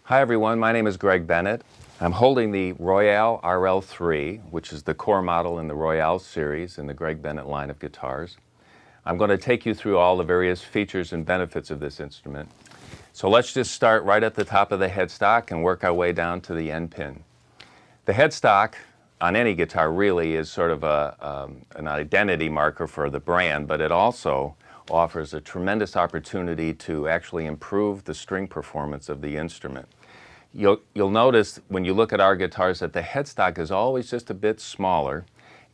Hi everyone, my name is Greg Bennett. I'm holding the Royale RL3, which is the core model in the Royale series in the Greg Bennett line of guitars. I'm going to take you through all the various features and benefits of this instrument. So let's just start right at the top of the headstock and work our way down to the end pin. The headstock on any guitar really is sort of an identity marker for the brand, but it also offers a tremendous opportunity to actually improve the string performance of the instrument. You'll notice when you look at our guitars that the headstock is always just a bit smaller,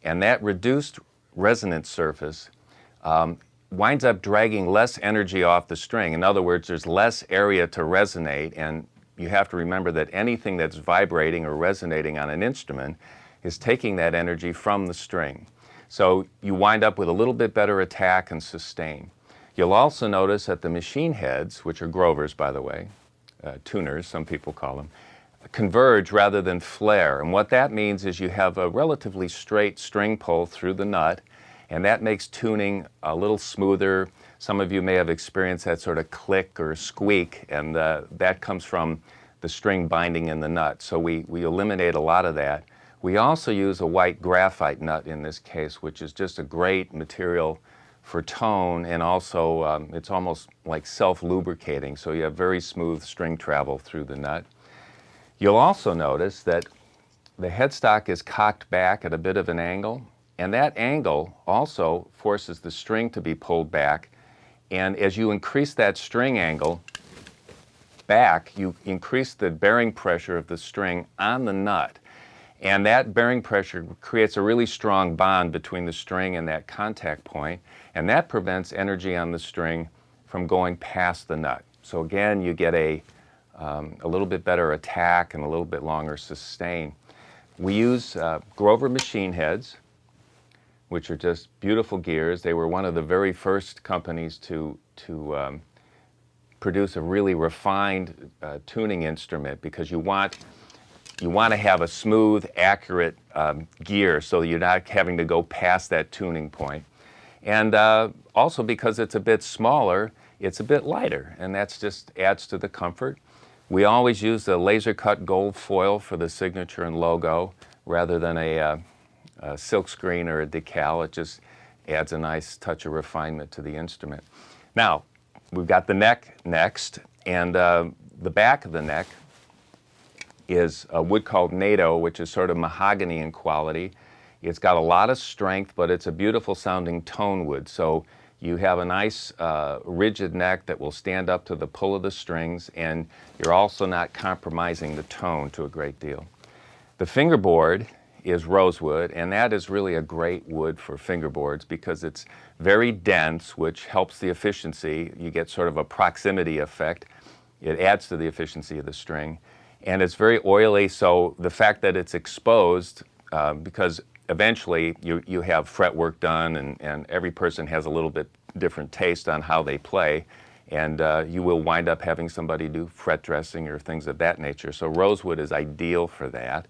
and that reduced resonance surface winds up dragging less energy off the string. In other words, there's less area to resonate, and you have to remember that anything that's vibrating or resonating on an instrument is taking that energy from the string. So you wind up with a little bit better attack and sustain. You'll also notice that the machine heads, which are Grovers by the way, tuners some people call them, converge rather than flare. And what that means is you have a relatively straight string pull through the nut, and that makes tuning a little smoother. Some of you may have experienced that sort of click or squeak, and that comes from the string binding in the nut. So we eliminate a lot of that. We also use a white graphite nut in this case, which is just a great material for tone, and also it's almost like self-lubricating, so you have very smooth string travel through the nut. You'll also notice that the headstock is cocked back at a bit of an angle, and that angle also forces the string to be pulled back, and as you increase that string angle back, you increase the bearing pressure of the string on the nut. And that bearing pressure creates a really strong bond between the string and that contact point, and that prevents energy on the string from going past the nut. So again, you get a little bit better attack and a little bit longer sustain. We use Grover machine heads, which are just beautiful gears. They were one of the very first companies to produce a really refined tuning instrument, because you want to have a smooth, accurate gear so you're not having to go past that tuning point. And also because it's a bit smaller, it's a bit lighter, and that just adds to the comfort. We always use the laser cut gold foil for the signature and logo rather than a silk screen or a decal. It just adds a nice touch of refinement to the instrument. Now, we've got the neck next, and the back of the neck is a wood called NATO, which is sort of mahogany in quality. It's got a lot of strength, but it's a beautiful sounding tone wood. So you have a nice rigid neck that will stand up to the pull of the strings, and you're also not compromising the tone to a great deal. The fingerboard is rosewood, and that is really a great wood for fingerboards because it's very dense, which helps the efficiency. You get sort of a proximity effect. It adds to the efficiency of the string. And it's very oily, so the fact that it's exposed, because eventually you have fretwork done, and every person has a little bit different taste on how they play, and you will wind up having somebody do fret dressing or things of that nature. So rosewood is ideal for that.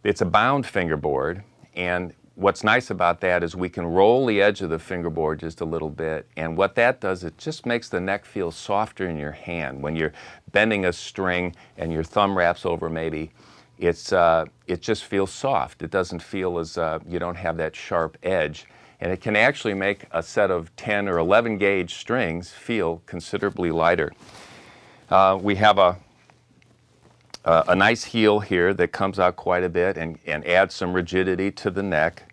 It's a bound fingerboard, and what's nice about that is we can roll the edge of the fingerboard just a little bit, and what that does, it just makes the neck feel softer in your hand. When you're bending a string and your thumb wraps over maybe, it just feels soft. It doesn't feel as you don't have that sharp edge, and it can actually make a set of 10 or 11 gauge strings feel considerably lighter. We have a nice heel here that comes out quite a bit and adds some rigidity to the neck.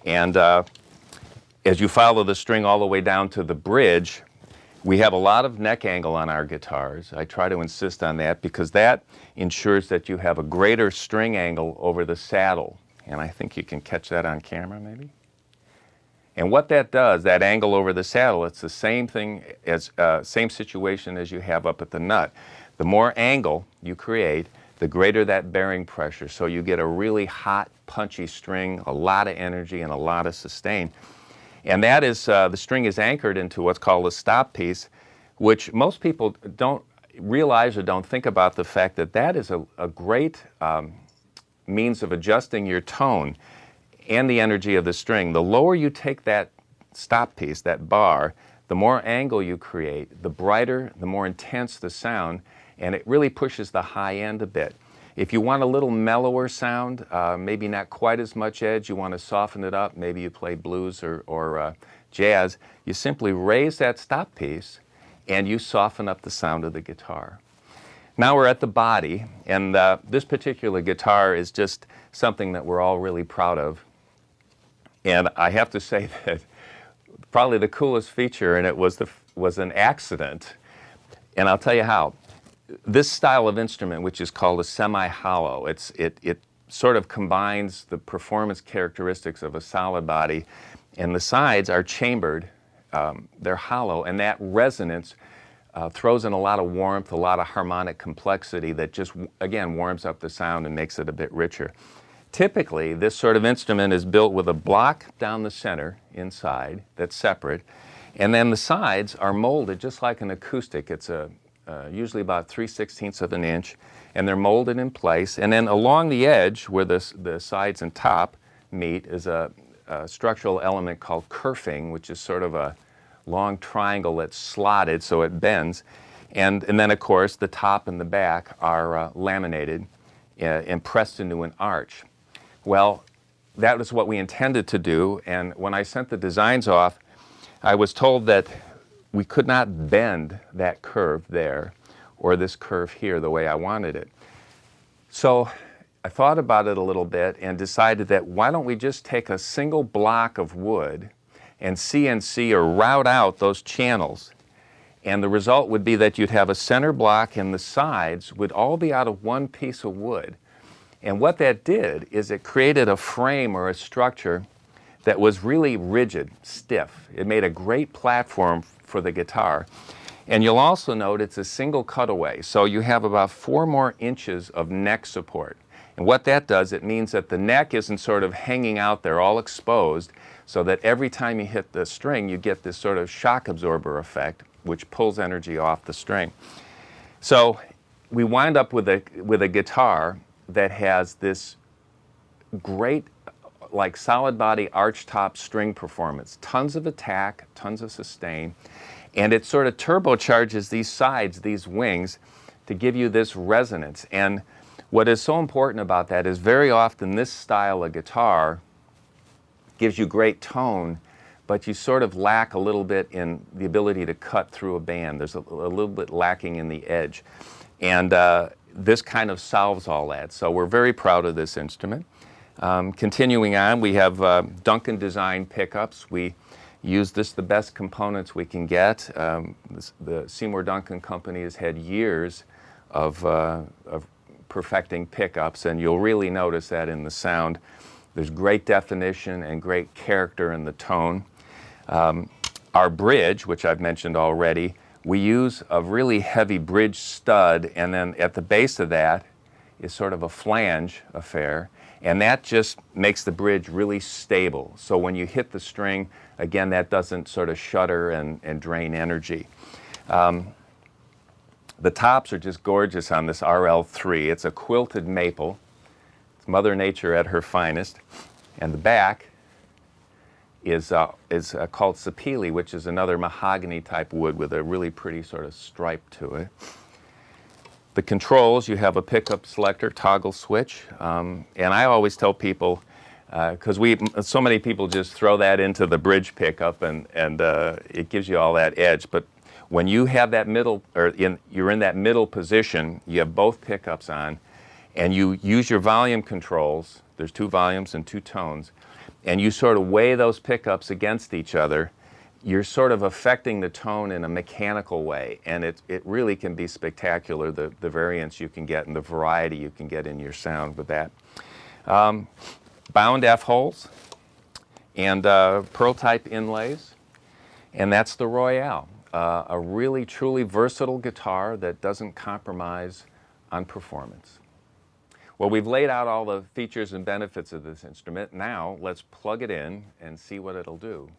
And as you follow the string all the way down to the bridge, we have a lot of neck angle on our guitars. I try to insist on that because that ensures that you have a greater string angle over the saddle. And I think you can catch that on camera maybe. And what that does, that angle over the saddle, it's the same thing as same situation as you have up at the nut. The more angle you create, the greater that bearing pressure. So you get a really hot, punchy string, a lot of energy and a lot of sustain. And that is, the string is anchored into what's called a stop piece, which most people don't realize or don't think about the fact that that is a great means of adjusting your tone and the energy of the string. The lower you take that stop piece, that bar, the more angle you create, the brighter, the more intense the sound, and it really pushes the high end a bit. If you want a little mellower sound, maybe not quite as much edge, you want to soften it up, maybe you play blues or jazz, you simply raise that stop piece and you soften up the sound of the guitar. Now we're at the body, and this particular guitar is just something that we're all really proud of. And I have to say that probably the coolest feature in it was an accident, and I'll tell you how. This style of instrument, which is called a semi-hollow, it sort of combines the performance characteristics of a solid body, and the sides are chambered, they're hollow, and that resonance throws in a lot of warmth, a lot of harmonic complexity that just, again, warms up the sound and makes it a bit richer. Typically, this sort of instrument is built with a block down the center inside that's separate, and then the sides are molded just like an acoustic. It's usually about 3/16 of an inch, and they're molded in place. And then along the edge, where the sides and top meet, is a structural element called kerfing, which is sort of a long triangle that's slotted so it bends. And then, of course, the top and the back are laminated and pressed into an arch. Well, that was what we intended to do, and when I sent the designs off, I was told that we could not bend that curve there or this curve here the way I wanted it. So I thought about it a little bit and decided that why don't we just take a single block of wood and CNC or route out those channels, and the result would be that you'd have a center block and the sides would all be out of one piece of wood. And what that did is it created a frame or a structure that was really rigid, stiff. It made a great platform for the guitar. And you'll also note it's a single cutaway, so you have about 4 more inches of neck support. And what that does, it means that the neck isn't sort of hanging out there all exposed, so that every time you hit the string, you get this sort of shock absorber effect, which pulls energy off the string. So we wind up with a guitar that has this great, like solid body arch top string performance, tons of attack, tons of sustain, and it sort of turbocharges these sides, these wings, to give you this resonance. And what is so important about that is very often this style of guitar gives you great tone, but you sort of lack a little bit in the ability to cut through a band. There's a little bit lacking in the edge. And this kind of solves all that. So we're very proud of this instrument. Continuing on, we have Duncan designed pickups. We use the best components we can get. The Seymour Duncan company has had years of perfecting pickups, and you'll really notice that in the sound. There's great definition and great character in the tone. Our bridge, which I've mentioned already, we use a really heavy bridge stud, and then at the base of that is sort of a flange affair, and that just makes the bridge really stable. So when you hit the string, again, that doesn't sort of shudder and drain energy. The tops are just gorgeous on this RL3. It's a quilted maple. It's Mother Nature at her finest. And the back is called sapele, which is another mahogany type wood with a really pretty sort of stripe to it. The controls, you have a pickup selector, toggle switch, and I always tell people, because so many people just throw that into the bridge pickup and it gives you all that edge, but when you have that middle, you're in that middle position, you have both pickups on, and you use your volume controls, there's 2 volumes and 2 tones, and you sort of weigh those pickups against each other, you're sort of affecting the tone in a mechanical way, and it really can be spectacular, the variance you can get and the variety you can get in your sound with that. Bound F-holes and pearl type inlays, and that's the Royale. A really truly versatile guitar that doesn't compromise on performance. Well, we've laid out all the features and benefits of this instrument. Now let's plug it in and see what it'll do.